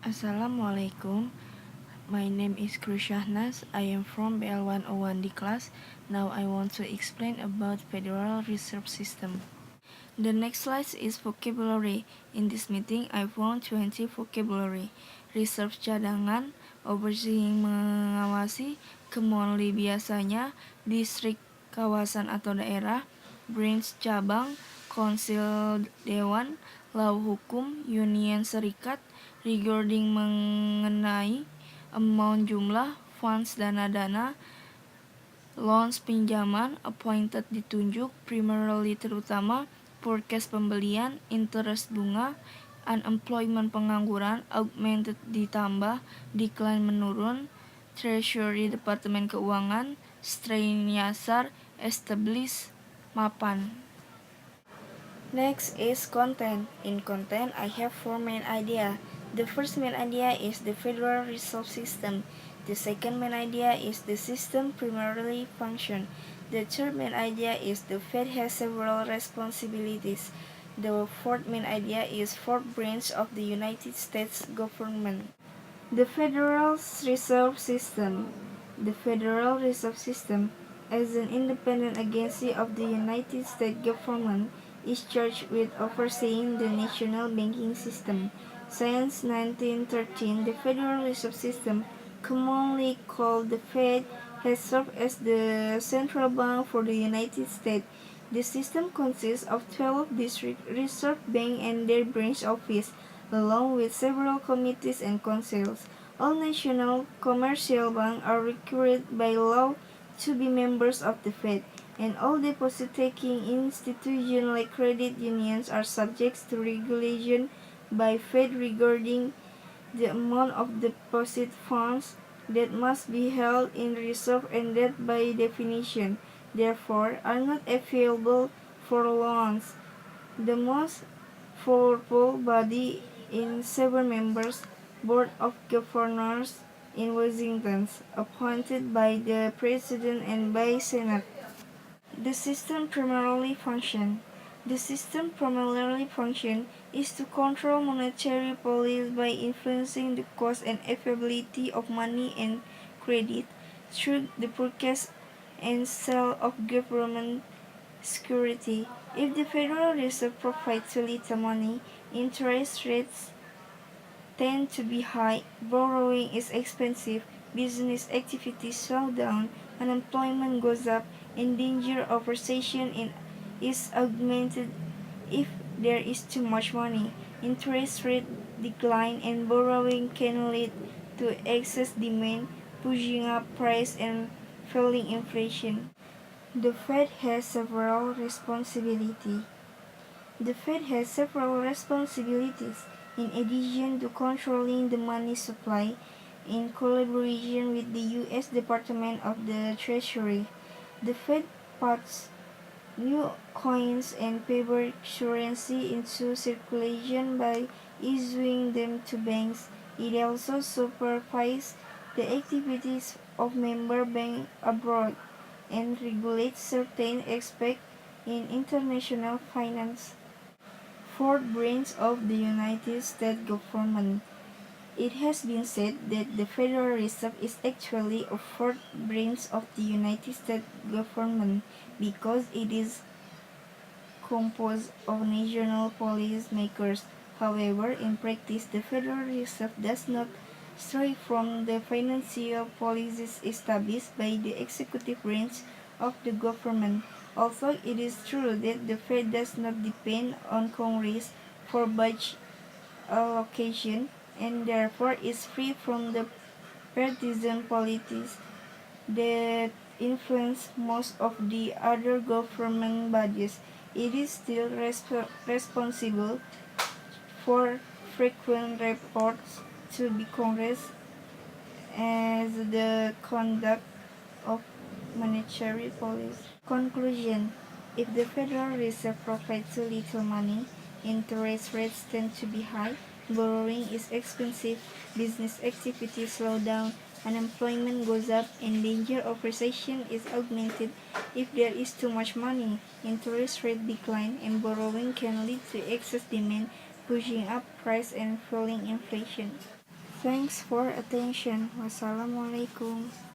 Assalamualaikum. My name is Krushahnas. I am from BL101D class. Now I want to explain about Federal Reserve System. The next slide is vocabulary. In this meeting, I found 20 vocabulary. Reserve cadangan, overseeing mengawasi, kemonli biasanya, distrik kawasan atau daerah, branch cabang, konsil dewan, law hukum, union serikat, regarding mengenai, amount jumlah, funds dana-dana, loans pinjaman, appointed ditunjuk, primarily terutama, forecast pembelian, interest bunga, unemployment pengangguran, augmented ditambah, decline menurun, treasury departemen keuangan, strain nyasar, establish mapan. Next is content. In content, I have 4 main ideas. The first main idea is the Federal Reserve System. The second main idea is the system primarily function. The third main idea is the Fed has several responsibilities. The fourth main idea is fourth branch of the United States government. The Federal Reserve System. The Federal Reserve System, as an independent agency of the United States government, is charged with overseeing the national banking system. Since 1913, the Federal Reserve System, commonly called the Fed, has served as the central bank for the United States. The system consists of 12 district reserve banks and their branch office, along with several committees and councils. All national commercial banks are required by law to be members of the Fed, and all deposit-taking institutions like credit unions are subject to regulation by Fed regarding the amount of deposit funds that must be held in reserve and that by definition, therefore, are not available for loans. The most powerful body in 7 members Board of Governors in Washington, appointed by the President and by Senate. The system primarily function. The system primarily function is to control monetary policy by influencing the cost and availability of money and credit through the purchase and sale of government security. If the Federal Reserve provides too little money, interest rates tend to be high, borrowing is expensive, business activity slow down, unemployment goes up, and danger of recession is augmented. If there is too much money, interest rate decline and borrowing can lead to excess demand, pushing up price and fueling inflation. The Fed has several responsibilities. The Fed has several responsibilities. In addition to controlling the money supply, in collaboration with the U.S. Department of the Treasury, the Fed puts new coins and paper currency into circulation by issuing them to banks. It also supervises the activities of member banks abroad and regulates certain aspects in international finance. Fourth branch of the United States government. It has been said that the Federal Reserve is actually a fourth branch of the United States government because it is composed of national policy makers. However, in practice, the Federal Reserve does not stray from the financial policies established by the executive branch of the government. Although it is true that the Fed does not depend on Congress for budget allocation and therefore is free from the partisan politics that influence most of the other government bodies, it is still responsible for frequent reports to the Congress as the conduct of monetary policy. Conclusion: if the Federal Reserve provides too little money, interest rates tend to be high, borrowing is expensive, business activity slow down, unemployment goes up, and danger of recession is augmented. If there is too much money, interest rate decline, and borrowing can lead to excess demand, pushing up price and fueling inflation. Thanks for attention. Wassalamualaikum.